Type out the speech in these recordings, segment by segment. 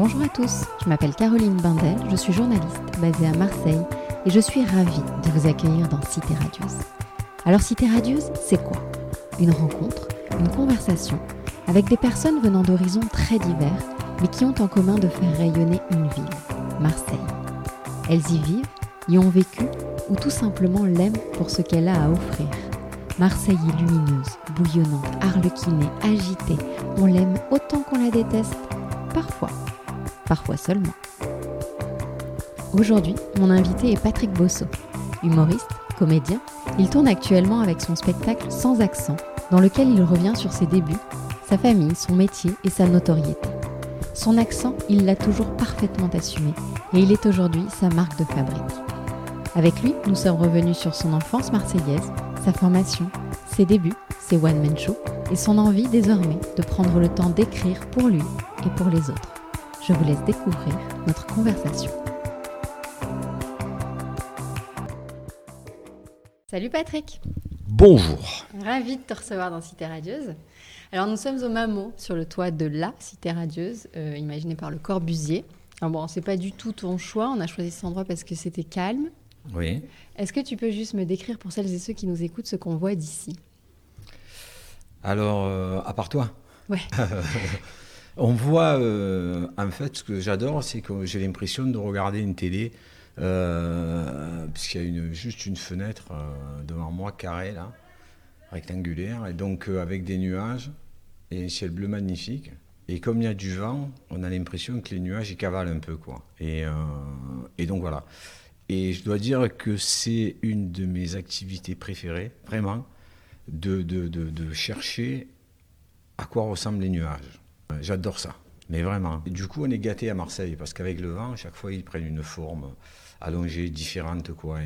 Bonjour à tous, je m'appelle Caroline Bindel, je suis journaliste basée à Marseille et je suis ravie de vous accueillir dans Cité Radieuse. Alors Cité Radieuse, c'est quoi ? Une rencontre, une conversation avec des personnes venant d'horizons très divers mais qui ont en commun de faire rayonner une ville, Marseille. Elles y vivent, y ont vécu ou tout simplement l'aiment pour ce qu'elle a à offrir. Marseille est lumineuse, bouillonnante, arlequinée, agitée. On l'aime autant qu'on la déteste, parfois seulement. Aujourd'hui, mon invité est Patrick Bosso. Humoriste, comédien, il tourne actuellement avec son spectacle Sans accent, dans lequel il revient sur ses débuts, sa famille, son métier et sa notoriété. Son accent, il l'a toujours parfaitement assumé et il est aujourd'hui sa marque de fabrique. Avec lui, nous sommes revenus sur son enfance marseillaise, sa formation, ses débuts, ses one-man shows et son envie désormais de prendre le temps d'écrire pour lui et pour les autres. Je vous laisse découvrir notre conversation. Salut Patrick. Bonjour. Ravi de te recevoir dans Cité Radieuse. Alors nous sommes au Mamo, sur le toit de la Cité Radieuse, imaginée par Le Corbusier. Alors bon, c'est pas du tout ton choix, on a choisi cet endroit parce que c'était calme. Oui. Est-ce que tu peux juste me décrire pour celles et ceux qui nous écoutent ce qu'on voit d'ici ? Alors, à part toi, Ouais. on voit, en fait, ce que j'adore, c'est que j'ai l'impression de regarder une télé, puisqu'il y a juste une fenêtre devant moi, carrée, là, rectangulaire, et donc avec des nuages et un ciel bleu magnifique. Et comme il y a du vent, on a l'impression que les nuages, ils cavalent un peu, quoi. Et donc, voilà. Et je dois dire que c'est une de mes activités préférées, vraiment, de chercher à quoi ressemblent les nuages. J'adore ça, mais vraiment. Et du coup, on est gâtés à Marseille, parce qu'avec le vent, chaque fois, ils prennent une forme allongée, différente, quoi.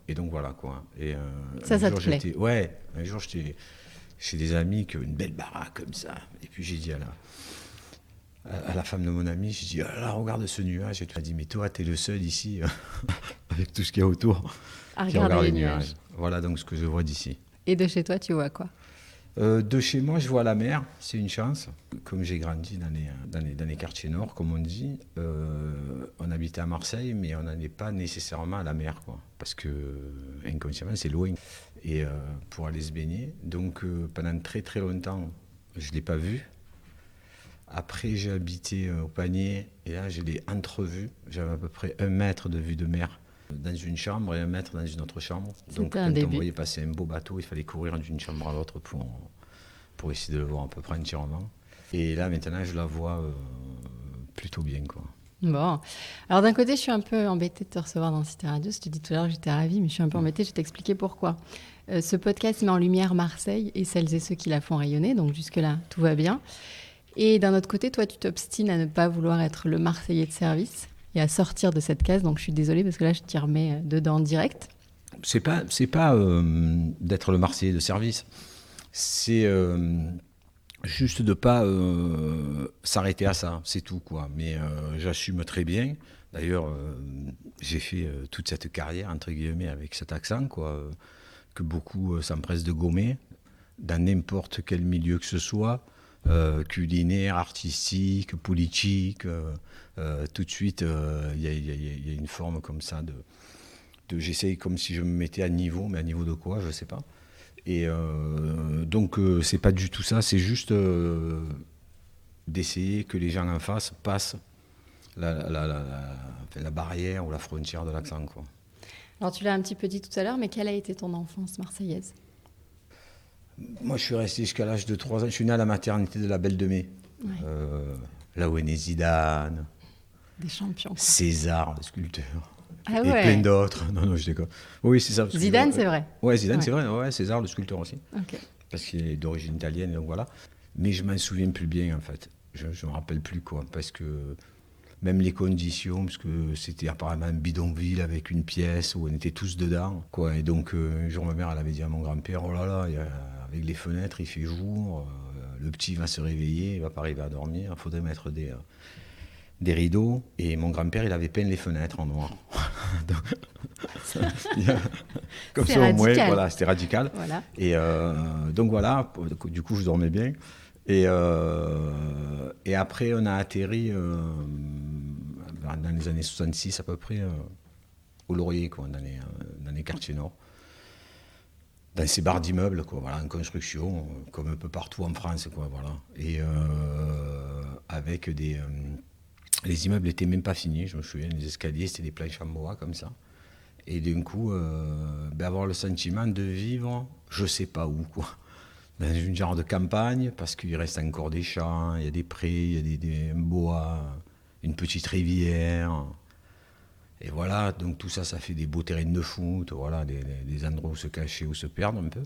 Et donc, voilà, quoi. Et, ça te plaît ? Ouais, un jour, j'étais chez des amis qui ont une belle baraque comme ça. Et puis, j'ai dit à la femme de mon ami, j'ai dit, ah là, regarde ce nuage. Et tu m'as dit, mais toi, t'es le seul ici, avec tout ce qu'il y a autour, qui regarde les nuages. Voilà donc ce que je vois d'ici. Et de chez toi, tu vois quoi ? De chez moi, je vois la mer, c'est une chance. Comme j'ai grandi dans les quartiers nord, comme on dit, on habitait à Marseille, mais on n'allait pas nécessairement à la mer, quoi, parce que inconsciemment, c'est loin. Et pour aller se baigner, donc pendant très très longtemps, je ne l'ai pas vu. Après, j'ai habité au Panier, et là, je l'ai entrevu. J'avais à peu près 1 mètre de vue de mer dans une chambre et 1 mètre dans une autre chambre. Donc, quand on voyait passer un beau bateau, il fallait courir d'une chambre à l'autre pour essayer de le voir à peu près entièrement. Et là, maintenant, je la vois plutôt bien, quoi. Bon. Alors, d'un côté, je suis un peu embêtée de te recevoir dans Cité Radieuse. Je te dis tout à l'heure que j'étais ravie, mais je suis un peu embêtée. Je vais t'expliquer pourquoi. Ce podcast met en lumière Marseille et celles et ceux qui la font rayonner. Donc, jusque-là, tout va bien. Et d'un autre côté, toi, tu t'obstines à ne pas vouloir être le Marseillais de service et à sortir de cette case. Donc, je suis désolée parce que là, je t'y remets dedans direct. C'est pas d'être le Marseillais de service. C'est juste de pas s'arrêter à ça. C'est tout, quoi. Mais j'assume très bien. D'ailleurs, j'ai fait toute cette carrière, entre guillemets, avec cet accent, quoi, que beaucoup s'empressent de gommer, dans n'importe quel milieu que ce soit. Culinaire, artistique, politique, tout de suite il y a une forme comme ça de j'essaye comme si je me mettais à niveau, mais à niveau de quoi, je sais pas. Et donc c'est pas du tout ça, c'est juste d'essayer que les gens en face passent la barrière ou la frontière de l'accent, quoi. Alors tu l'as un petit peu dit tout à l'heure, mais quelle a été ton enfance marseillaise ? Moi, je suis resté jusqu'à l'âge de 3 ans. Je suis né à la maternité de la Belle de Mai. Ouais. Là où est né Zidane. Des champions, quoi. César, le sculpteur. Ah et plein d'autres. Non, je déconne. Oui, c'est ça. Zidane, c'est vrai. Ouais, Zidane, c'est vrai. Ouais, César, le sculpteur aussi. Okay. Parce qu'il est d'origine italienne, donc voilà. Mais je m'en souviens plus bien, en fait. Je ne me rappelle plus, quoi. Parce que même les conditions, parce que c'était apparemment un bidonville avec une pièce où on était tous dedans, quoi. Et donc, un jour, ma mère, elle avait dit à mon grand-père, oh là là, avec les fenêtres, il fait jour, le petit va se réveiller, il va pas arriver à dormir, il faudrait mettre des rideaux. Et mon grand-père, il avait peint les fenêtres en noir. Comme c'est ça, radical. au moins, voilà, c'était radical. Voilà. Et donc voilà, du coup, je dormais bien. Et après, on a atterri dans les années 66 à peu près, au Laurier, quoi, dans les quartiers nord. Dans ces barres d'immeubles, quoi, voilà, en construction, comme un peu partout en France, quoi, voilà. Et avec les immeubles n'étaient même pas finis, je me souviens, les escaliers, c'était des planches en bois, comme ça. Et d'un coup, avoir le sentiment de vivre, je sais pas où, quoi. Dans une genre de campagne, parce qu'il reste encore des champs, il y a des prés, il y a un bois, une petite rivière. Et voilà, donc tout ça, ça fait des beaux terrains de foot, voilà, des endroits où se cacher, où se perdre un peu.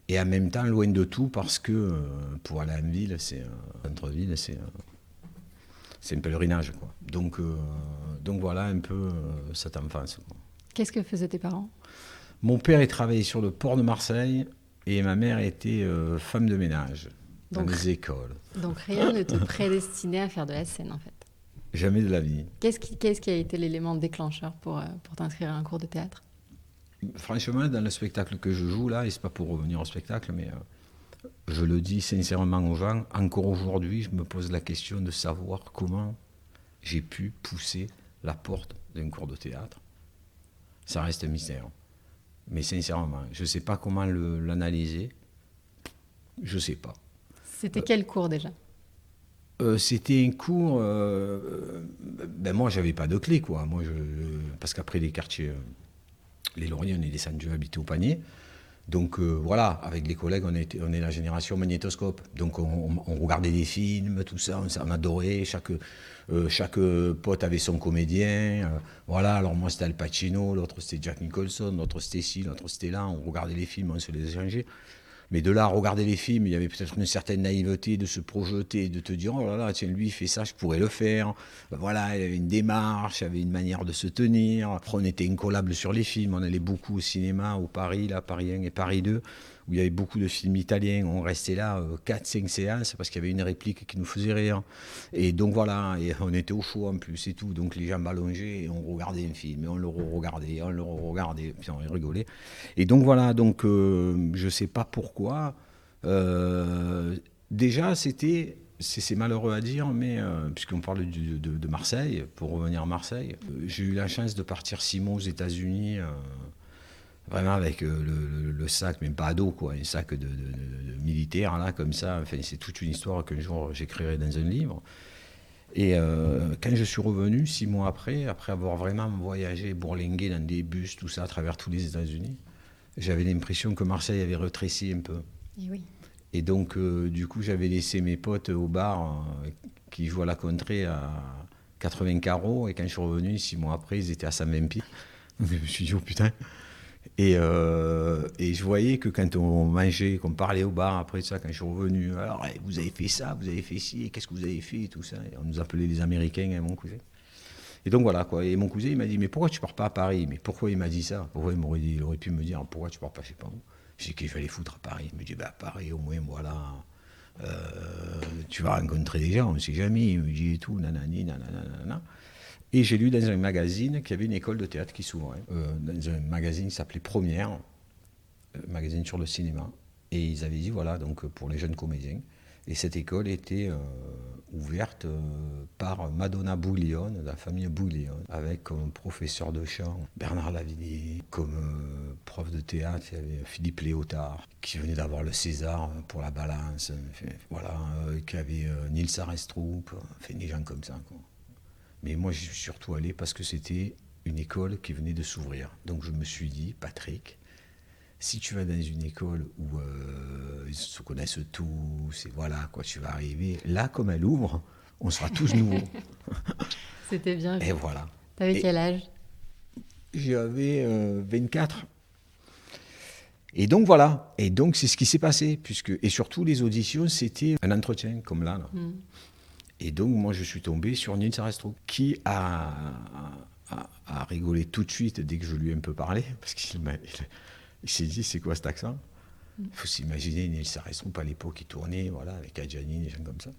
Et en même temps, loin de tout, parce que pour aller en ville, centre-ville, c'est un pèlerinage, quoi. Donc voilà un peu cette enfance, quoi. Qu'est-ce que faisaient tes parents? Mon père, il travaillait sur le port de Marseille et ma mère était femme de ménage dans les écoles. Donc rien ne te prédestinait à faire de la scène, en fait. Jamais de la vie. Qu'est-ce qui a été l'élément déclencheur pour t'inscrire à un cours de théâtre? Franchement, dans le spectacle que je joue là, et c'est pas pour revenir au spectacle, mais je le dis sincèrement aux gens, encore aujourd'hui, je me pose la question de savoir comment j'ai pu pousser la porte d'un cours de théâtre. Ça reste un mystère. Mais sincèrement, je ne sais pas comment l'analyser. Je ne sais pas. C'était quel cours déjà? C'était un cours... moi, j'avais pas de clé, quoi. Parce qu'après les quartiers, les Lauriers, on est descendu habiter au Panier. Donc voilà, avec les collègues, on est la génération magnétoscope. Donc on regardait des films, tout ça, on adorait. Chaque pote avait son comédien. Voilà, alors moi c'était Al Pacino, l'autre c'était Jack Nicholson, l'autre c'était ci, l'autre c'était là. On regardait les films, on se les échangeait. Mais de là à regarder les films, il y avait peut-être une certaine naïveté de se projeter, de te dire oh là là, tiens, lui il fait ça, je pourrais le faire. Voilà, il y avait une démarche, il y avait une manière de se tenir. Après, on était incollables sur les films, on allait beaucoup au cinéma, au Paris, là, Paris 1 et Paris 2, où il y avait beaucoup de films italiens. On restait là 4-5 séances parce qu'il y avait une réplique qui nous faisait rire. Et donc voilà, et on était au chaud en plus et tout. Donc les jambes allongées, et on regardait un film, et on le regardait, puis on rigolait. Et donc voilà, donc je ne sais pas pourquoi. Déjà, c'est malheureux à dire, mais puisqu'on parle de Marseille, pour revenir à Marseille, j'ai eu la chance de partir 6 mois aux États-Unis, vraiment avec le sac, même pas à dos, quoi, un sac de militaire, là, comme ça. Enfin, c'est toute une histoire qu'un jour j'écrirai dans un livre. Et quand je suis revenu, 6 mois après avoir vraiment voyagé, bourlingué dans des bus, tout ça, à travers tous les États-Unis, j'avais l'impression que Marseille avait rétréci un peu. Et oui. Et donc, du coup, j'avais laissé mes potes au bar qui jouent à la contrée à 80 carreaux. Et quand je suis revenu, 6 mois après, ils étaient à 120 pieds. Donc, je me suis dit, oh putain. Et je voyais que quand on mangeait, qu'on parlait au bar après ça, quand je suis revenu, alors vous avez fait ça, vous avez fait ci, et qu'est-ce que vous avez fait et tout ça. Et on nous appelait les Américains, hein, mon cousin. Et donc voilà, quoi. Et mon cousin, il m'a dit, mais pourquoi tu pars pas à Paris? Mais pourquoi il m'a dit ça? Pourquoi il aurait pu me dire, pourquoi tu pars pas, je sais pas où. J'ai dit qu'il fallait foutre à Paris. Il me dit, à Paris, au moins, voilà, tu vas rencontrer des gens, on ne sait jamais. Il me dit et tout, nanani, nanana. Et j'ai lu dans un magazine qu'il y avait une école de théâtre qui s'ouvrait. Dans un magazine qui s'appelait Première, magazine sur le cinéma. Et ils avaient dit, voilà, donc pour les jeunes comédiens. Et cette école était ouverte par Madonna Bouillon, de la famille Bouillon, avec comme professeur de chant Bernard Lavilliers, comme prof de théâtre, il y avait Philippe Léotard, qui venait d'avoir le César pour La Balance, enfin, voilà, qui avait Nils Arestrup, enfin des gens comme ça, quoi. Mais moi, je suis surtout allé parce que c'était une école qui venait de s'ouvrir. Donc je me suis dit, Patrick, si tu vas dans une école où ils se connaissent tous, et voilà, quoi, tu vas arriver, là, comme elle ouvre, on sera tous nouveaux. C'était bien. Et voilà. T'avais quel âge? J'avais 24. Et donc voilà. Et donc c'est ce qui s'est passé. Et surtout, les auditions, c'était un entretien, comme là. Mm. Et donc, moi, je suis tombé sur Nils Arestrup, qui a rigolé tout de suite dès que je lui ai un peu parlé, parce qu'il s'est dit, c'est quoi cet accent? Il faut s'imaginer Nils Arestrup à l'époque, il tournait, voilà, avec Adjani, des gens comme ça.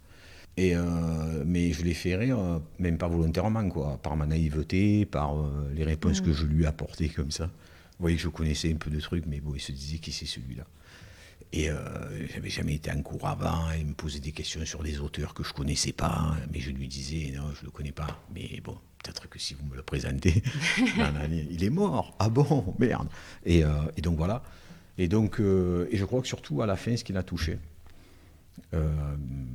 Mais je l'ai fait rire, même pas volontairement, quoi, par ma naïveté, par les réponses que je lui ai apportées comme ça. Vous voyez que je connaissais un peu de trucs, mais bon, il se disait qui c'est celui-là. Et j'avais jamais été en cours avant. Il me posait des questions sur des auteurs que je connaissais pas, mais je lui disais non, je le connais pas. Mais bon, peut-être que si vous me le présentez, il est mort. Ah bon, merde. Et donc voilà. Et donc, et je crois que surtout à la fin, ce qui l'a touché,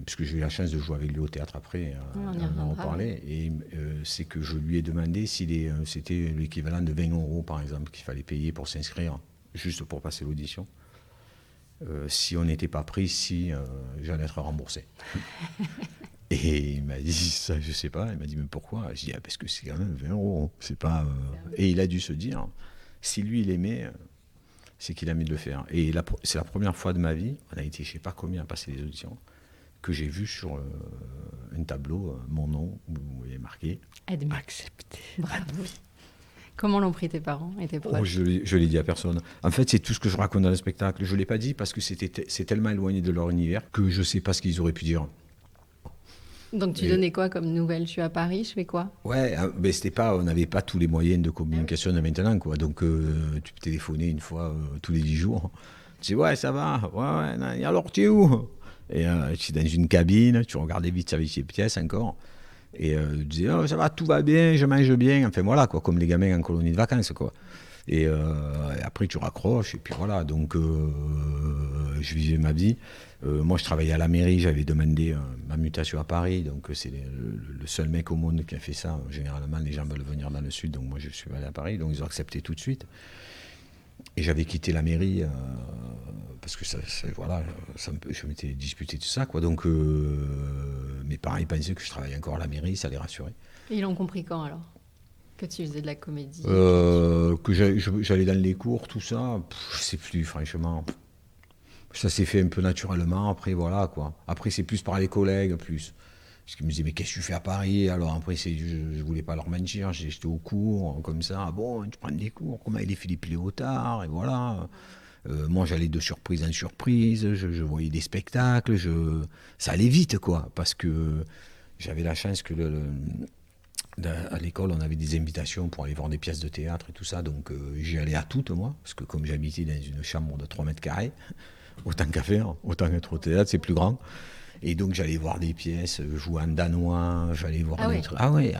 puisque j'ai eu la chance de jouer avec lui au théâtre après, on en reparlait, et c'est que je lui ai demandé c'était l'équivalent de 20 € par exemple qu'il fallait payer pour s'inscrire, juste pour passer l'audition. Si on n'était pas pris, si j'allais être remboursé. Et il m'a dit ça, je sais pas. Il m'a dit mais pourquoi? Je dis parce que c'est quand même 20 €. C'est pas. Et il a dû se dire si lui il aimait, c'est qu'il a mis de le faire. Et c'est la première fois de ma vie, on a été je sais pas combien à passer les auditions, que j'ai vu sur un tableau mon nom où il est marqué admis. Accepté. Bravo. Comment l'ont pris tes parents et tes proches? Je l'ai dit à personne. En fait, c'est tout ce que je raconte dans le spectacle. Je ne l'ai pas dit parce que c'est tellement éloigné de leur univers que je ne sais pas ce qu'ils auraient pu dire. Donc tu donnais quoi comme nouvelle? Je suis à Paris, je fais quoi? Ouais, mais on n'avait pas tous les moyens de communication de maintenant, quoi. Donc tu téléphonais une fois tous les 10 jours. Tu dis ouais, ça va. Ouais, non, et alors tu es où? Et tu es dans une cabine, tu regardais vite avec tes pièces encore. Et tu disais oh, ça va, tout va bien, je mange bien. Enfin voilà, quoi, comme les gamins en colonie de vacances, quoi. Et après tu raccroches et puis voilà. Donc je vivais ma vie. Moi je travaillais à la mairie, j'avais demandé ma mutation à Paris, donc c'est le seul mec au monde qui a fait ça. Généralement les gens veulent venir dans le sud, donc moi je suis allé à Paris, donc ils ont accepté tout de suite. Et j'avais quitté la mairie parce que je m'étais disputé tout ça, quoi. Donc mes parents ils pensaient que je travaillais encore à la mairie, ça les rassurait. Et ils l'ont compris quand alors? Que tu faisais de la comédie? Que j'allais dans les cours, tout ça, je sais plus, franchement. Ça s'est fait un peu naturellement, après, voilà, quoi. Après, c'est plus par les collègues, plus. Parce qu'ils me disaient, mais qu'est-ce que tu fais à Paris? Alors après, je voulais pas leur mentir, j'étais au cours, comme ça. Ah bon, tu prends des cours, comment il est Philippe Léotard, et voilà. Moi, j'allais de surprise en surprise, je voyais des spectacles, ça allait vite, quoi. Parce que j'avais la chance que à l'école, on avait des invitations pour aller voir des pièces de théâtre et tout ça, donc j'y allais à toutes, moi, parce que comme j'habitais dans une chambre de 3 mètres carrés, autant qu'à faire, autant être au théâtre, c'est plus grand. Et donc j'allais voir des pièces, jouer en danois, j'allais voir des trucs. Ah ouais,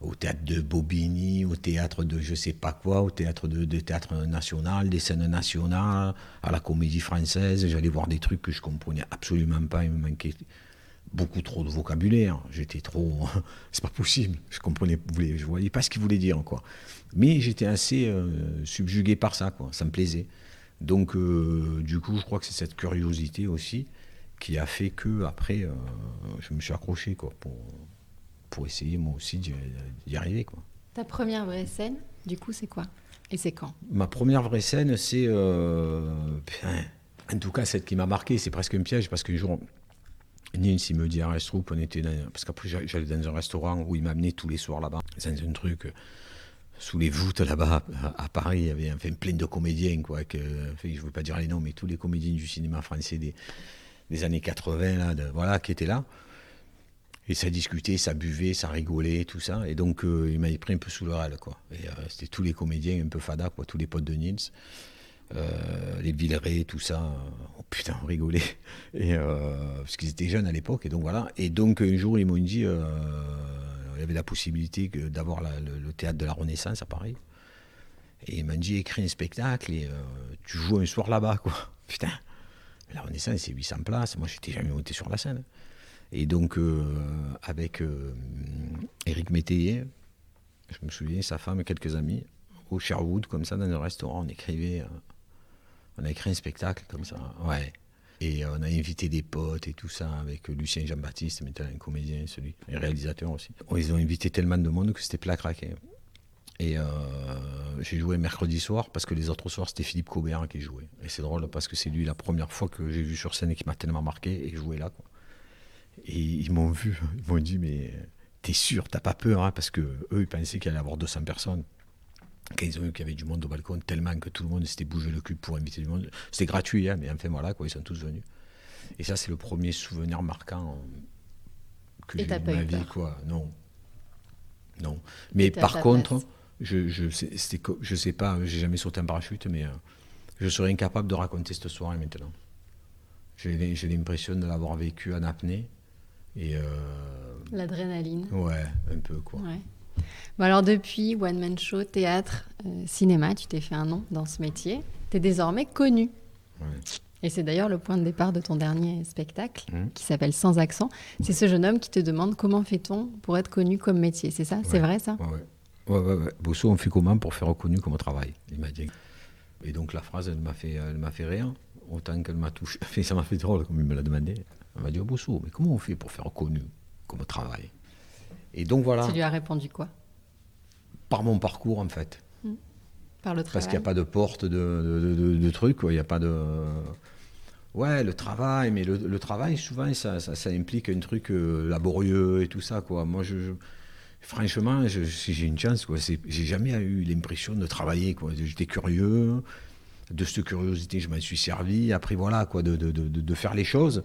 au théâtre de Bobigny, au théâtre de je sais pas quoi, au théâtre de théâtre national, des scènes nationales, à la Comédie Française, j'allais voir des trucs que je comprenais absolument pas, il me manquait beaucoup trop de vocabulaire, j'étais trop... c'est pas possible, je voyais pas ce qu'il voulait dire, quoi. Mais j'étais assez subjugué par ça, quoi, ça me plaisait. Donc, du coup, je crois que c'est cette curiosité aussi qui a fait que après, je me suis accroché, quoi, pour essayer moi aussi d'y arriver, quoi. Ta première vraie scène, du coup, c'est quoi? Et c'est quand? Ma première vraie scène, c'est... en tout cas, celle qui m'a marqué, c'est presque un piège, parce qu'un jour... Nils, il me dit à Restrup, on était parce qu'après j'allais dans un restaurant où il m'amenait tous les soirs là-bas, dans un truc sous les voûtes là-bas à Paris, il y avait enfin, plein de comédiens, quoi, je ne veux pas dire les noms, mais tous les comédiens du cinéma français des années 80, là, voilà, qui étaient là. Et ça discutait, ça buvait, ça rigolait, tout ça. Et donc il m'avait pris un peu sous leur aile, quoi. Et c'était tous les comédiens un peu fada, quoi, tous les potes de Nils. Les Villeray, tout ça, oh putain, on rigolait, et, parce qu'ils étaient jeunes à l'époque, et donc voilà. Et donc un jour, ils m'ont dit, il y avait la possibilité d'avoir le théâtre de la Renaissance à Paris, et ils m'ont dit, écris un spectacle, et tu joues un soir là-bas, quoi. Putain, la Renaissance, c'est 800 places, moi, j'étais jamais monté sur la scène. Et donc, avec Éric Métayer, je me souviens, sa femme et quelques amis, au Sherwood, comme ça, dans un restaurant, on a écrit un spectacle comme ça, ouais. Et on a invité des potes et tout ça, avec Lucien Jean-Baptiste, mais un comédien, un réalisateur aussi. Ils ont invité tellement de monde que c'était plat craqué. Et j'ai joué mercredi soir, parce que les autres soirs, c'était Philippe Cobert qui jouait. Et c'est drôle, parce que c'est lui la première fois que j'ai vu sur scène et qui m'a tellement marqué, et joué là, quoi. Et ils m'ont vu, ils m'ont dit, mais t'es sûr, t'as pas peur, hein, parce qu'eux, ils pensaient qu'il allait y avoir 200 personnes. Quand ils ont vu qu'il y avait du monde au balcon, tellement que tout le monde s'était bougé le cul pour inviter du monde. C'était gratuit, hein, mais enfin voilà, quoi, ils sont tous venus. Et ça, c'est le premier souvenir marquant que j'ai eu de ma vie, quoi. Non. Mais par contre, je sais pas, j'ai jamais sauté en parachute, mais je serais incapable de raconter cette soirée maintenant. J'ai l'impression de l'avoir vécu en apnée. Et l'adrénaline. Ouais, un peu quoi. Ouais. Bon, alors depuis One Man Show, théâtre, cinéma, tu t'es fait un nom dans ce métier. Tu es désormais connu. Ouais. Et c'est d'ailleurs le point de départ de ton dernier spectacle qui s'appelle Sans accent. C'est ce jeune homme qui te demande comment fait-on pour être connu comme métier. C'est ça? C'est vrai ça? Ouais. Bosso, on fait comment pour faire reconnu comme travail? Il m'a dit. Et donc la phrase, elle m'a fait rire. Autant qu'elle m'a touché. Ça m'a fait drôle comme il me l'a demandé. Elle m'a dit, Bosso, mais comment on fait pour faire reconnu comme travail? Et donc voilà. Tu lui as répondu quoi? Par mon parcours en fait. Par le travail. Parce qu'il n'y a pas de porte de truc, quoi. Il n'y a pas de... Ouais, le travail, mais le travail, souvent, ça implique un truc laborieux et tout ça, quoi. Moi, franchement, si j'ai une chance, quoi, j'ai jamais eu l'impression de travailler, quoi. J'étais curieux, de cette curiosité, je m'en suis servi. Après, voilà, quoi, de faire les choses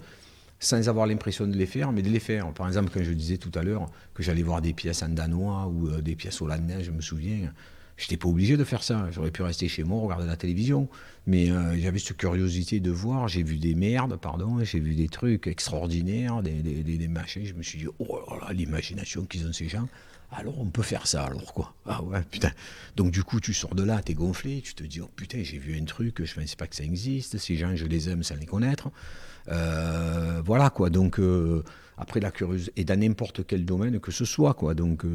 sans avoir l'impression de les faire, mais de les faire. Par exemple, quand je disais tout à l'heure que j'allais voir des pièces en danois ou des pièces hollandaises, je me souviens, je n'étais pas obligé de faire ça. J'aurais pu rester chez moi, regarder la télévision. Mais j'avais cette curiosité de voir. J'ai vu des merdes, j'ai vu des trucs extraordinaires, des machins. Je me suis dit, oh là là, l'imagination qu'ils ont ces gens. Alors on peut faire ça, alors quoi. Ah ouais, putain. Donc du coup, tu sors de là, t'es gonflé, tu te dis, oh putain, j'ai vu un truc, je ne pensais pas que ça existe. Ces gens, je les aime sans les connaître. Voilà quoi. Donc après la curiosité, et dans n'importe quel domaine que ce soit, quoi. Donc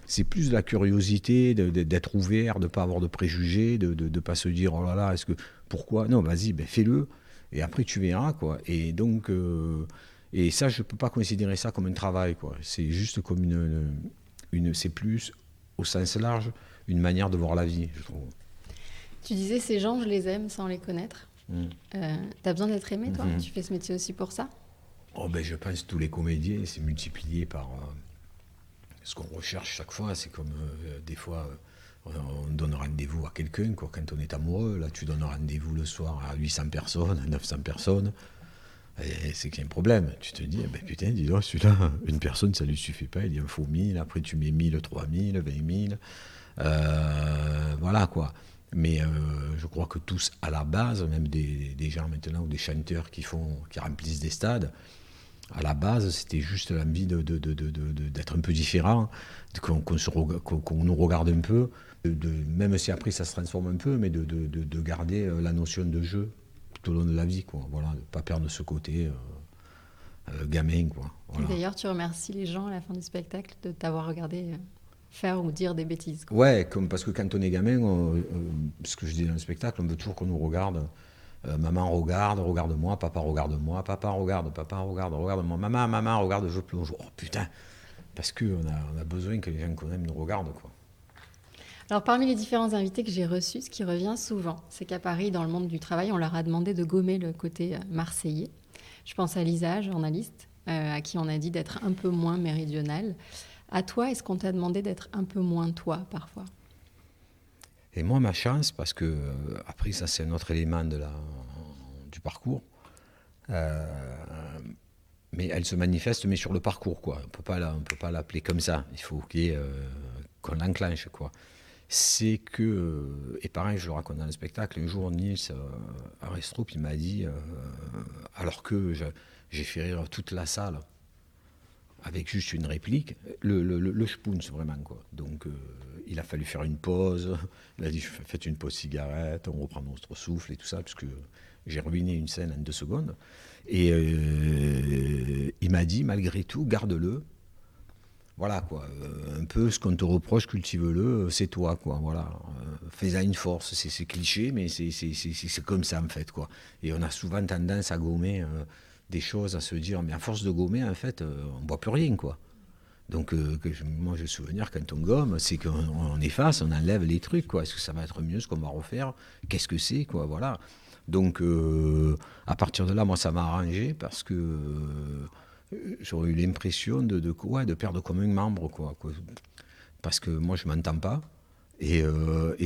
c'est plus la curiosité d'être ouvert, de ne pas avoir de préjugés, de ne pas se dire, oh là là, est-ce que, pourquoi? Non, vas-y, ben fais-le, et après tu verras, quoi. Et donc, et ça, je ne peux pas considérer ça comme un travail, quoi. C'est juste comme c'est plus, au sens large, une manière de voir la vie, je trouve. Tu disais, ces gens, je les aime sans les connaître. T'as besoin d'être aimé, toi? Tu fais ce métier aussi pour ça? Oh ben, je pense que tous les comédiens, c'est multiplié par... ce qu'on recherche chaque fois, c'est comme des fois, on donne rendez-vous à quelqu'un, quoi. Quand on est amoureux, là, tu donnes rendez-vous le soir à 800 personnes, à 900 personnes, et c'est qu'il y a un problème. Tu te dis, ben, putain, dis donc, celui-là, une personne, ça ne lui suffit pas, il y en faut 1000, après tu mets 1000, 3000, 20 000, voilà, quoi. Mais je crois que tous, à la base, même des gens maintenant, ou des chanteurs qui remplissent des stades, à la base, c'était juste l'envie d'être un peu différent, qu'on nous regarde un peu, même si après ça se transforme un peu, mais de garder la notion de jeu tout au long de la vie, quoi. Voilà, de ne pas perdre ce côté gamin, quoi. Voilà. D'ailleurs, tu remercies les gens à la fin du spectacle de t'avoir regardé faire ou dire des bêtises, quoi. Ouais, parce que quand on est gamin, ce que je dis dans le spectacle, on veut toujours qu'on nous regarde. Maman regarde-moi, papa regarde-moi, papa regarde-moi, maman regarde, je plonge. Oh putain, parce qu'on a besoin que les gens qu'on aime nous regardent, quoi. Alors parmi les différents invités que j'ai reçus, ce qui revient souvent, c'est qu'à Paris, dans le monde du travail, on leur a demandé de gommer le côté marseillais. Je pense à Lisa, journaliste, à qui on a dit d'être un peu moins méridionale. À toi, est-ce qu'on t'a demandé d'être un peu moins toi, parfois? Et moi, ma chance, parce que, après, ça c'est un autre élément du parcours, mais elle se manifeste, mais sur le parcours, quoi. On peut pas l'appeler comme ça. Il faut qu'on l'enclenche, quoi. C'est que, et pareil, je le raconte dans le spectacle, un jour, Nils Arestrup, il m'a dit, alors que j'ai fait rire toute la salle, avec juste une réplique, le spoons, vraiment, quoi. Donc, il a fallu faire une pause. Il a dit, faites une pause cigarette, on reprend notre souffle et tout ça, parce que j'ai ruiné une scène en 2 secondes. Et il m'a dit, malgré tout, garde-le. Voilà, quoi. Un peu ce qu'on te reproche, cultive-le, c'est toi, quoi. Voilà. Fais-en une force. C'est cliché, mais c'est comme ça, en fait, quoi. Et on a souvent tendance à gommer des choses, à se dire, mais à force de gommer, en fait, on ne voit plus rien, quoi. Donc, moi, je me souviens, quand on gomme, c'est qu'on efface, on enlève les trucs, quoi. Est-ce que ça va être mieux, ce qu'on va refaire? Qu'est-ce que c'est, quoi, voilà. Donc, à partir de là, moi, ça m'a arrangé, parce que j'aurais eu l'impression de perdre comme un membre, quoi. Parce que moi, je ne m'entends pas. Et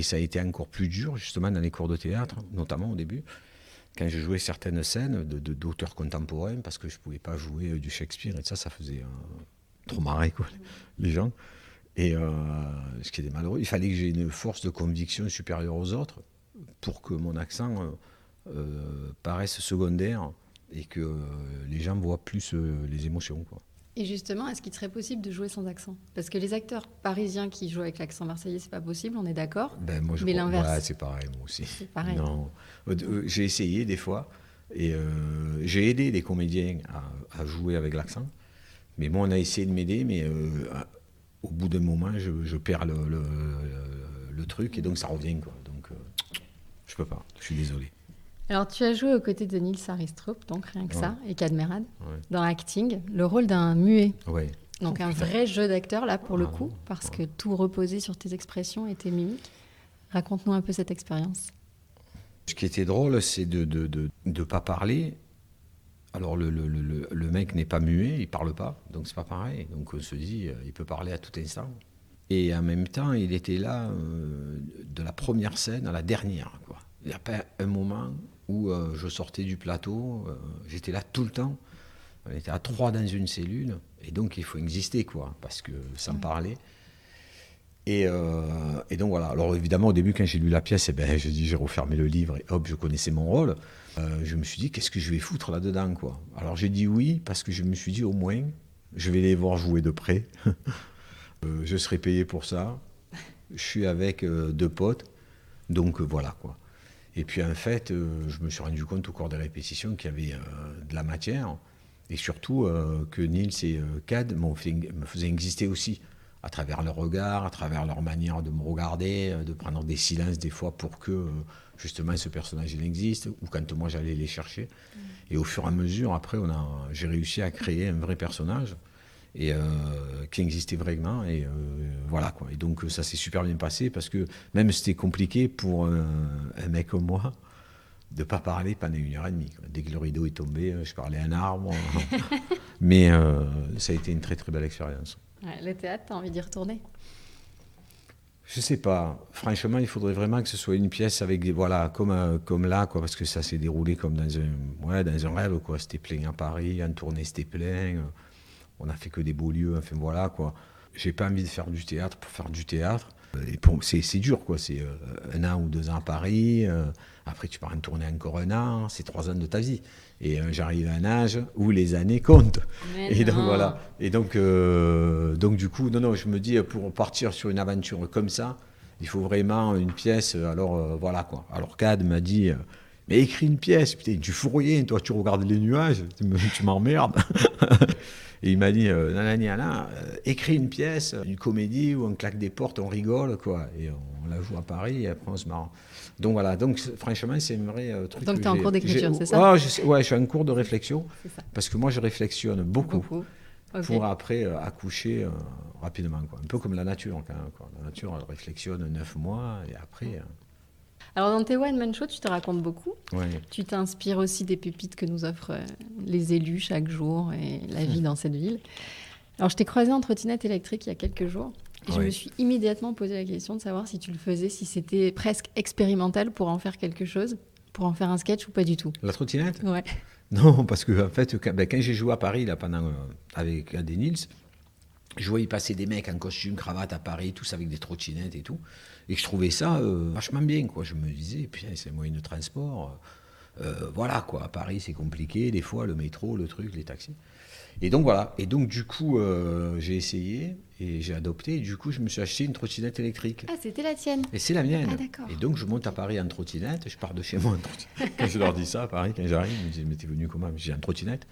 ça a été encore plus dur, justement, dans les cours de théâtre, notamment au début, quand je jouais certaines scènes d'auteurs contemporains, parce que je ne pouvais pas jouer du Shakespeare, et ça faisait trop marrer, quoi, les gens. Et ce qui était malheureux, il fallait que j'ai une force de conviction supérieure aux autres, pour que mon accent paraisse secondaire et que les gens voient plus les émotions, quoi. Et justement, est-ce qu'il serait possible de jouer sans accent? Parce que les acteurs parisiens qui jouent avec l'accent marseillais, c'est pas possible, on est d'accord. Moi, mais l'inverse. Ouais, c'est pareil, moi aussi. C'est pareil. Non. J'ai essayé des fois et j'ai aidé des comédiens à jouer avec l'accent. Mais moi, on a essayé de m'aider, mais au bout d'un moment, je perds le truc et donc ça revient, quoi. Donc, je peux pas, je suis désolé. Alors, tu as joué aux côtés de Nils Aristrup, donc rien que ça, et Cadmerade, dans Acting, le rôle d'un muet. Ouais. Donc, un vrai jeu d'acteur, là, pour le coup, parce que tout reposait sur tes expressions et tes mimiques. Raconte-nous un peu cette expérience. Ce qui était drôle, c'est de pas parler. Alors, le mec n'est pas muet, il parle pas, donc c'est pas pareil. Donc, on se dit, il peut parler à tout instant. Et en même temps, il était là de la première scène à la dernière, quoi. Il n'y a pas un moment où je sortais du plateau, j'étais là tout le temps. On était à 3 dans une cellule, et donc il faut exister, quoi, parce que sans parler. Et donc voilà. Alors évidemment, au début, quand j'ai lu la pièce, j'ai refermé le livre et hop, je connaissais mon rôle. Je me suis dit, qu'est-ce que je vais foutre là-dedans, quoi. Alors j'ai dit oui, parce que je me suis dit, au moins, je vais les voir jouer de près. Je serai payé pour ça. Je suis avec 2 potes, donc voilà, quoi. Et puis en fait, je me suis rendu compte au cours des répétitions qu'il y avait de la matière, et surtout que Nils et Cad me faisaient exister aussi, à travers leur regard, à travers leur manière de me regarder, de prendre des silences des fois pour que justement ce personnage il existe, ou quand moi j'allais les chercher. Et au fur et à mesure, après, j'ai réussi à créer un vrai personnage et qui existait vraiment, et voilà, quoi. Et donc ça s'est super bien passé, parce que même c'était compliqué pour un mec comme moi de pas parler pendant 1h30, quoi. Dès que le rideau est tombé, je parlais à un arbre. Mais ça a été une très très belle expérience. Ouais, le théâtre, t'as envie d'y retourner? Je sais pas. Franchement, il faudrait vraiment que ce soit une pièce avec des, voilà, comme là, quoi, parce que ça s'est déroulé comme dans un rêve, quoi. C'était plein à Paris, en tournée c'était plein. On n'a fait que des beaux lieux, enfin voilà, quoi. J'ai pas envie de faire du théâtre pour faire du théâtre. Et c'est dur, quoi. C'est 1 an ou 2 ans à Paris. Après, tu pars en tournée encore 1 an. C'est 3 ans de ta vie. Et j'arrive à un âge où les années comptent. Et donc, voilà. Et donc du coup, non, je me dis, pour partir sur une aventure comme ça, il faut vraiment une pièce. Alors, voilà, quoi. Alors, Cad m'a dit... mais écris une pièce, putain, tu fous rien, toi tu regardes les nuages, tu m'emmerdes. Et il m'a dit, écris une pièce, une comédie où on claque des portes, on rigole, quoi. Et on la joue à Paris, et après on se marre. Donc voilà, donc franchement, c'est un vrai truc. Donc tu es en cours d'écriture, c'est ça? Je suis en cours de réflexion, parce que moi je réflexionne beaucoup. Okay. Pour après accoucher rapidement, quoi. Un peu comme la nature, quand même, quoi. La nature, elle réflexionne 9 mois, et après... Alors dans tes one-man shows, tu te racontes beaucoup. Ouais. Tu t'inspires aussi des pépites que nous offrent les élus chaque jour et la vie dans cette ville. Alors je t'ai croisé en trottinette électrique il y a quelques jours et je me suis immédiatement posé la question de savoir si tu le faisais, si c'était presque expérimental pour en faire quelque chose, pour en faire un sketch ou pas du tout. La trottinette ? Ouais. Non, parce que en fait, quand j'ai joué à Paris là, avec des Nils, je voyais passer des mecs en costume, cravate à Paris, tous avec des trottinettes et tout. Et je trouvais ça vachement bien, quoi. Je me disais, putain, c'est un moyen de transport. Voilà, quoi. À Paris, c'est compliqué, des fois, le métro, le truc, les taxis. Et donc, voilà. Et donc, du coup, j'ai essayé et j'ai adopté. Et du coup, je me suis acheté une trottinette électrique. Ah, c'était la tienne? Et c'est la mienne. Ah, d'accord. Et donc, je monte à Paris en trottinette. Je pars de chez moi en trottinette. Quand je leur dis ça, à Paris, quand j'arrive, ils me disent, mais t'es venu comment? J'ai en trottinette.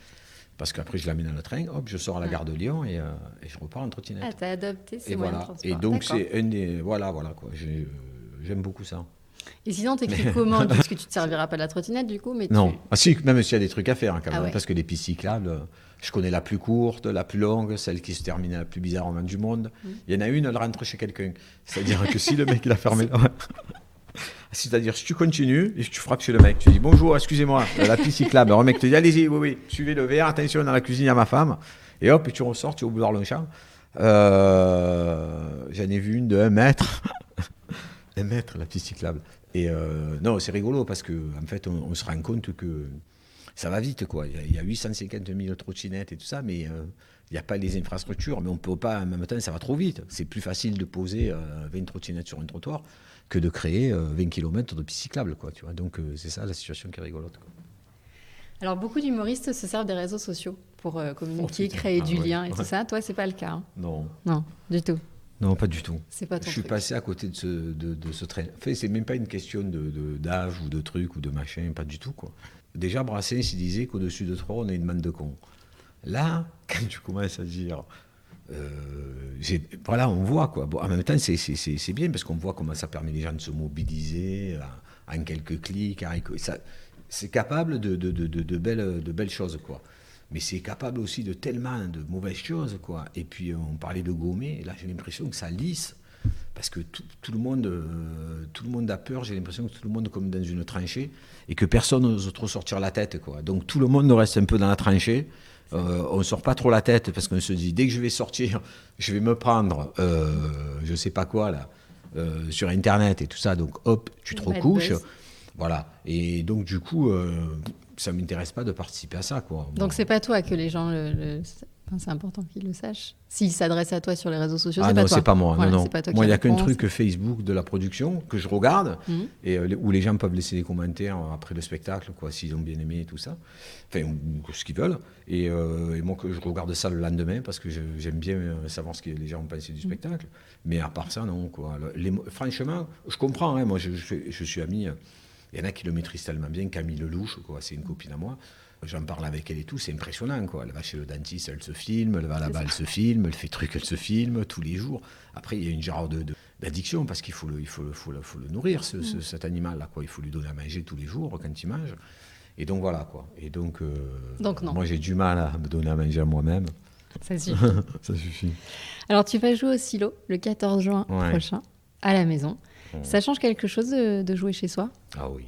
Parce qu'après, je l'amène dans le train, hop, je sors à la gare de Lyon et je repars en trottinette. Ah, t'as adopté ces moyens de transport. Et donc, c'est un des... Voilà, quoi. J'aime beaucoup ça. Et sinon, t'écris comment? Parce que tu te serviras pas de la trottinette, du coup, mais non. Ah si, même s'il y a des trucs à faire, quand même. Ouais. Parce que les pistes cyclables, je connais la plus courte, la plus longue, celle qui se termine la plus bizarrement du monde. Il y en a une, elle rentre chez quelqu'un. C'est-à-dire que si le mec, il a fermé... C'est-à-dire, si tu continues et tu frappes chez le mec, tu dis bonjour, excusez-moi, la piste cyclable. Alors, le mec te dit allez-y, oui, suivez le verre, attention, dans la cuisine, il y a ma femme. Et hop, et tu ressors, tu es au boulevard Longchamp. J'en ai vu une de 1 mètre. 1 mètre, la piste cyclable. Et non, c'est rigolo parce qu'en fait, on se rend compte que ça va vite, quoi. Il y a 850 000 trottinettes et tout ça, mais il n'y a pas les infrastructures. Mais on ne peut pas, en même temps, ça va trop vite. C'est plus facile de poser 20 trottinettes sur un trottoir que de créer 20 km de pistes cyclables, quoi, tu vois. Donc, c'est ça la situation qui est rigolote, quoi. Alors, beaucoup d'humoristes se servent des réseaux sociaux pour communiquer, créer du lien et tout ça. Toi, c'est pas le cas. Hein. Non. Non, du tout. Non, pas du tout. C'est pas ton Je suis truc. passé à côté de ce train. En fait, c'est même pas une question d'âge ou de truc ou de machin, pas du tout, quoi. Déjà, Brassens, il disait qu'au-dessus de trois, on est une bande de cons. Là, quand tu commences à dire... voilà, on voit, quoi. Bon, en même temps, c'est bien parce qu'on voit comment ça permet les gens de se mobiliser en quelques clics. C'est capable de belles choses, quoi. Mais c'est capable aussi de tellement de mauvaises choses, quoi. Et puis, on parlait de gommer. Là, j'ai l'impression que ça lisse. Parce que tout le monde a peur. J'ai l'impression que tout le monde est comme dans une tranchée. Et que personne n'ose trop sortir la tête, quoi. Donc, tout le monde reste un peu dans la tranchée. On ne sort pas trop la tête parce qu'on se dit, dès que je vais sortir, je vais me prendre, je ne sais pas quoi, là, sur Internet et tout ça. Donc, hop, tu te recouches. Voilà. Et donc, du coup... ça ne m'intéresse pas de participer à ça, quoi. Donc, c'est pas toi que les gens Enfin, c'est important qu'ils le sachent. S'ils s'adressent à toi sur les réseaux sociaux, c'est pas toi. C'est pas moi. Voilà, non. C'est pas toi moi, il n'y a qu'un truc Facebook de la production que je regarde et où les gens peuvent laisser des commentaires après le spectacle, quoi, s'ils ont bien aimé et tout ça. Enfin, ou ce qu'ils veulent. Et moi, je regarde ça le lendemain parce que j'aime bien savoir ce que les gens ont pensé du spectacle. Mais à part ça, non, quoi. Franchement, je comprends. Hein, moi, je suis ami. Il y en a qui le maîtrisent tellement bien. Camille Lelouch, quoi, c'est une copine à moi. J'en parle avec elle et tout, c'est impressionnant, quoi. Elle va chez le dentiste, elle se filme, elle va là-bas, elle se filme, elle fait truc, elle se filme tous les jours. Après, il y a une genre d'addiction parce qu'il faut le nourrir, cet animal-là, quoi. Il faut lui donner à manger tous les jours quand il mange. Et donc voilà, quoi. Et donc non. Moi, j'ai du mal à me donner à manger à moi-même. Ça suffit. Ça suffit. Alors, tu vas jouer au Silo le 14 juin prochain, à la maison. Ça change quelque chose de jouer chez soi ? Ah oui.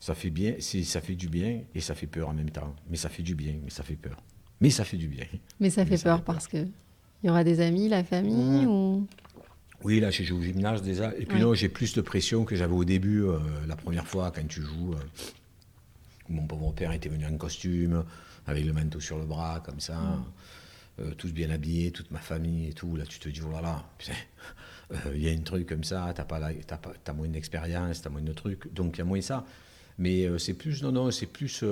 Ça fait bien, ça fait du bien et ça fait peur en même temps. Mais ça fait du bien, mais ça fait peur. Mais ça fait du bien. Mais ça fait peur parce que il y aura des amis, la famille ou... Oui, là, j'ai joué au gymnase déjà. Et puis non, j'ai plus de pression que j'avais au début, la première fois quand tu joues. Mon pauvre père était venu en costume, avec le manteau sur le bras, comme ça. Tous bien habillés, toute ma famille et tout. Là, tu te dis, oh là là, putain, y a un truc comme ça, t'as moins d'expérience, t'as moins de trucs. Donc, il y a moins ça. Mais c'est plus, c'est plus,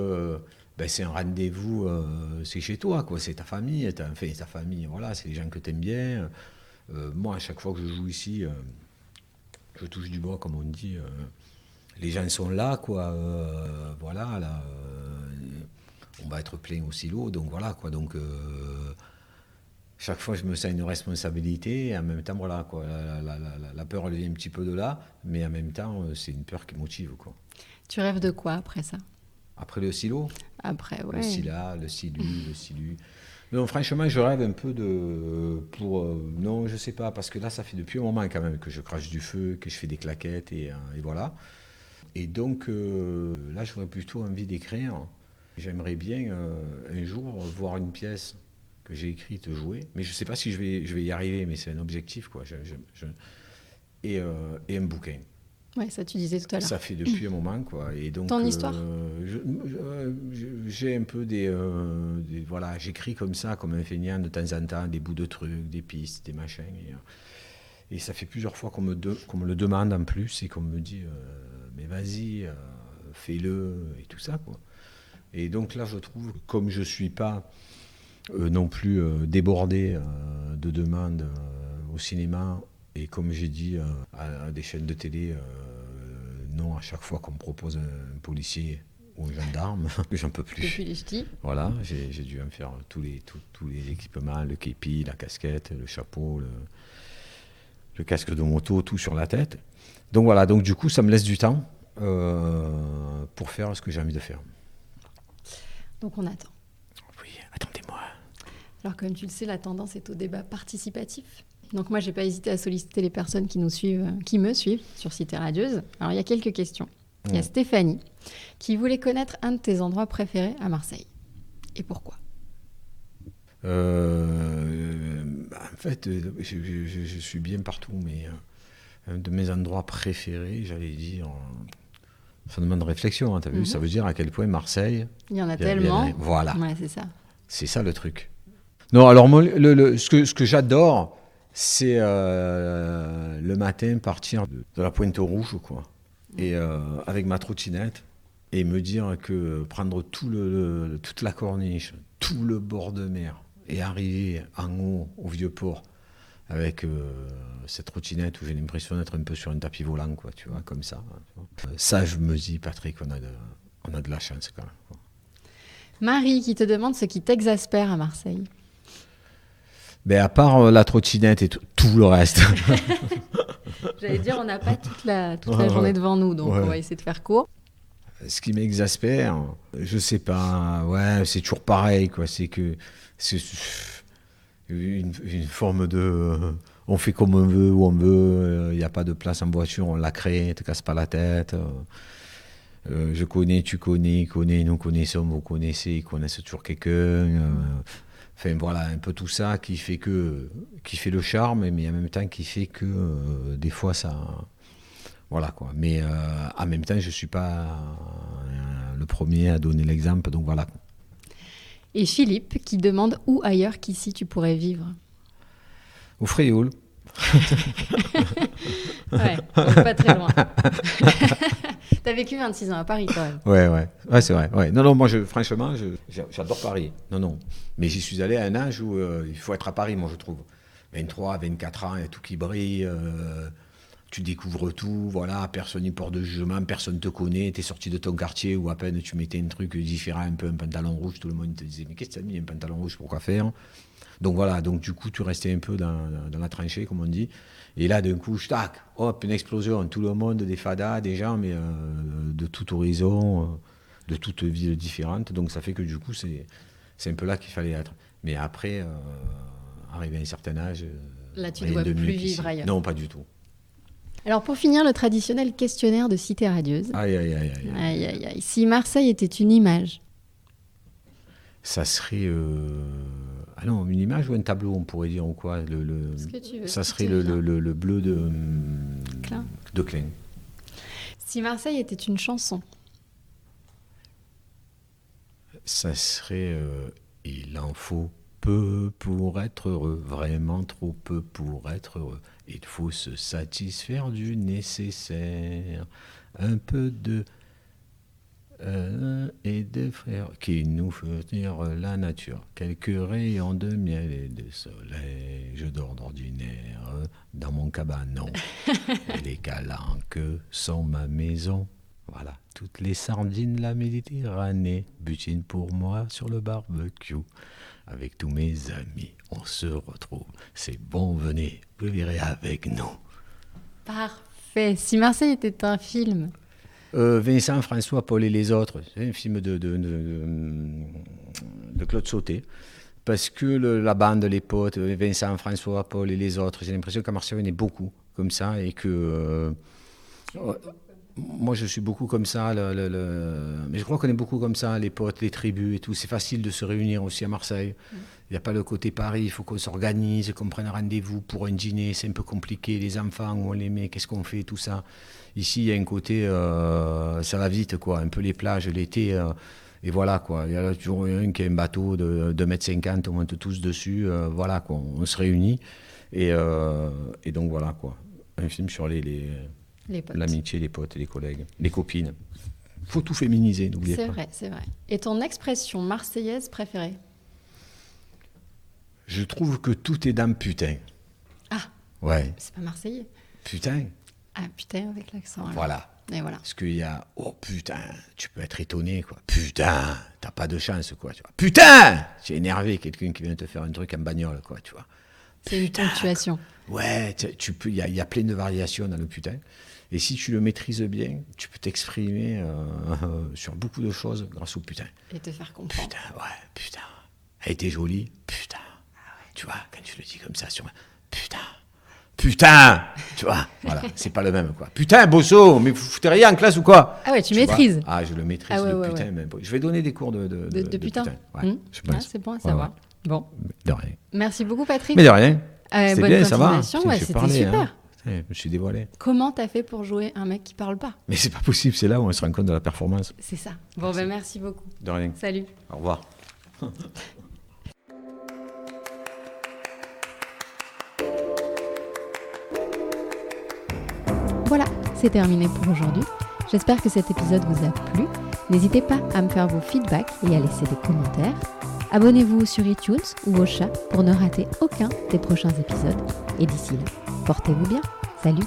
c'est un rendez-vous, c'est chez toi, quoi. C'est ta famille, ta famille, voilà, c'est les gens que t'aimes bien. Moi, à chaque fois que je joue ici, je touche du bois, comme on dit. Les gens sont là, quoi. Voilà, là, on va être plein au Silo, donc voilà, quoi. Donc, chaque fois, je me sens une responsabilité, et en même temps, voilà, quoi. La peur, elle vient un petit peu de là, mais en même temps, c'est une peur qui motive, quoi. Tu rêves de quoi après ça ? Après le Silo ? Après, ouais. Le Sila, le Silu. Non, franchement, je rêve un peu non, je sais pas, parce que là, ça fait depuis un moment quand même que je crache du feu, que je fais des claquettes, et voilà. Et donc, là, j'aurais plutôt envie d'écrire. J'aimerais bien, un jour, voir une pièce que j'ai écrite, jouer. Mais je sais pas si je vais y arriver, mais c'est un objectif, quoi. Et un bouquin. Ouais, ça tu disais tout à l'heure. Ça fait depuis un moment, quoi. Et donc, ton histoire j'ai un peu voilà, j'écris comme ça, comme un feignant de temps en temps, des bouts de trucs, des pistes, des machins. Et ça fait plusieurs fois qu'on me le demande en plus et qu'on me dit, mais vas-y, fais-le et tout ça, quoi. Et donc là, je trouve, comme je suis pas non plus débordé de demandes au cinéma. Et comme j'ai dit à des chaînes de télé, non, à chaque fois qu'on me propose un policier ou un gendarme, j'en peux plus. Depuis les ch'tis. Voilà, j'ai dû me faire tous les équipements, le képi, la casquette, le chapeau, le casque de moto, tout sur la tête. Donc voilà, donc du coup, ça me laisse du temps pour faire ce que j'ai envie de faire. Donc on attend. Oui, attendez-moi. Alors comme tu le sais, la tendance est au débat participatif. Donc moi, j'ai pas hésité à solliciter les personnes qui me suivent sur Cité Radieuse. Alors il y a quelques questions. Il y a Stéphanie qui voulait connaître un de tes endroits préférés à Marseille. Et pourquoi ? En fait, je suis bien partout, mais un de mes endroits préférés, j'allais dire, Ça demande réflexion, hein, t'as vu? Ça veut dire à quel point Marseille... Il y en a tellement. Voilà. Ouais, c'est ça. C'est ça le truc. Non, alors moi, ce que j'adore, c'est le matin partir de la Pointe-Rouge, quoi. Et avec ma trottinette, et me dire que prendre toute la corniche, tout le bord de mer, et arriver en haut, au Vieux-Port, avec cette trottinette où j'ai l'impression d'être un peu sur un tapis volant, quoi, tu vois, comme ça. Ça, je me dis, Patrick, on a de la chance quand même, quoi. Marie qui te demande ce qui t'exaspère à Marseille. Ben, à part la trottinette et tout le reste. J'allais dire, on n'a pas toute la journée devant nous, donc on va essayer de faire court. Ce qui m'exaspère, je sais pas, ouais, c'est toujours pareil, quoi. C'est que c'est une forme de... on fait comme on veut, où on veut, il n'y a pas de place en voiture, on la crée, ne te casse pas la tête. Je connais, tu connais, il connaît, nous connaissons, vous connaissez, ils connaissent toujours quelqu'un. Enfin voilà, un peu tout ça qui fait le charme, mais en même temps qui fait que des fois ça... Voilà quoi. Mais en même temps, je ne suis pas le premier à donner l'exemple, donc voilà. Et Philippe qui demande où ailleurs qu'ici tu pourrais vivre. Au Frioul. Ouais, donc pas très loin. T'as vécu 26 ans à Paris quand même. Ouais, c'est vrai. Ouais. Non, moi, franchement, j'adore Paris. Non. Mais j'y suis allé à un âge où il faut être à Paris, moi, je trouve. 23, 24 ans, il y a tout qui brille. Tu découvres tout, voilà, personne n'y porte de jugement, personne ne te connaît, tu es sorti de ton quartier où à peine tu mettais un truc différent, un peu un pantalon rouge, tout le monde te disait mais qu'est-ce que tu as mis un pantalon rouge, pourquoi faire? Donc voilà, donc du coup tu restais un peu dans la tranchée comme on dit, et là d'un coup, tac, hop, une explosion, tout le monde, des fadas, des gens, mais de tout horizon, de toute ville différente, donc ça fait que du coup c'est un peu là qu'il fallait être. Mais après, arrivé à un certain âge... là tu ne dois plus vivre ailleurs. Non, pas du tout. Alors pour finir, le traditionnel questionnaire de Cité Radieuse. Aïe. Si Marseille était une image? Ça serait... Ah non, une image ou un tableau, on pourrait dire, ou quoi ce que tu veux. Ça serait le bleu de Klein. Si Marseille était une chanson? Ça serait... il en faut peu pour être heureux, vraiment trop peu pour être heureux. Il faut se satisfaire du nécessaire, un peu de et de frères qui nous fournirent la nature. Quelques rayons de miel et de soleil, je dors d'ordinaire dans mon cabanon. Et les calanques sont ma maison. Voilà, toutes les sardines de la Méditerranée butinent pour moi sur le barbecue. Avec tous mes amis, on se retrouve. C'est bon, venez, vous verrez avec nous. Parfait. Si Marseille était un film? Vincent, François, Paul et les autres. C'est un film de Claude Sautet. Parce que la bande, les potes, Vincent, François, Paul et les autres, j'ai l'impression qu'à Marseille, on est beaucoup comme ça. Et que... moi, je suis beaucoup comme ça, mais je crois qu'on est beaucoup comme ça, les potes, les tribus et tout. C'est facile de se réunir aussi à Marseille. Il n'y a pas le côté Paris, il faut qu'on s'organise, qu'on prenne rendez-vous pour un dîner. C'est un peu compliqué, les enfants, où on les met, qu'est-ce qu'on fait, tout ça. Ici, il y a un côté, ça va vite, quoi. Un peu les plages, l'été, et voilà, quoi. Il y a toujours un qui a un bateau de 2,50 m, on monte tous dessus, voilà, quoi. On se réunit, et donc voilà, quoi. Un film sur l'amitié, les potes, les collègues, les copines. Il faut tout féminiser, n'oubliez pas. C'est vrai. Et ton expression marseillaise préférée? Je trouve que tout est dans putain. Ah. Ouais. C'est pas marseillais. Putain. Ah, putain, avec l'accent. Voilà. Et voilà. Parce qu'il y a, oh putain, tu peux être étonné, quoi. Putain, t'as pas de chance, quoi. Tu vois. Putain, c'est énervé, quelqu'un qui vient te faire un truc en bagnole, quoi, tu vois. C'est une ponctuation. Ouais, il y a plein de variations dans le putain. Et si tu le maîtrises bien, tu peux t'exprimer sur beaucoup de choses grâce au putain. Et te faire comprendre. Putain, ouais, putain. Elle était jolie, putain. Tu vois, quand tu le dis comme ça sur moi, putain, tu vois, voilà, c'est pas le même, quoi. Putain, Bosso, mais vous foutez rien en classe ou quoi? Ah ouais, tu maîtrises. Vois? Ah, je le maîtrise, putain. Même. Je vais donner des cours de putain. Ouais, je pense. C'est bon à savoir. Ouais. Bon. De rien. Merci beaucoup, Patrick. Mais de rien. Bonne bien, ça va. Ouais, c'était super. Je me suis dévoilé. Comment t'as fait pour jouer un mec qui parle pas? Mais c'est pas possible, c'est là où on se rend compte de la performance. C'est ça. Bon, merci beaucoup. De rien. Salut. Au revoir. Voilà, c'est terminé pour aujourd'hui. J'espère que cet épisode vous a plu. N'hésitez pas à me faire vos feedbacks et à laisser des commentaires. Abonnez-vous sur iTunes ou au chat pour ne rater aucun des prochains épisodes. Et d'ici là, portez-vous bien. Salut!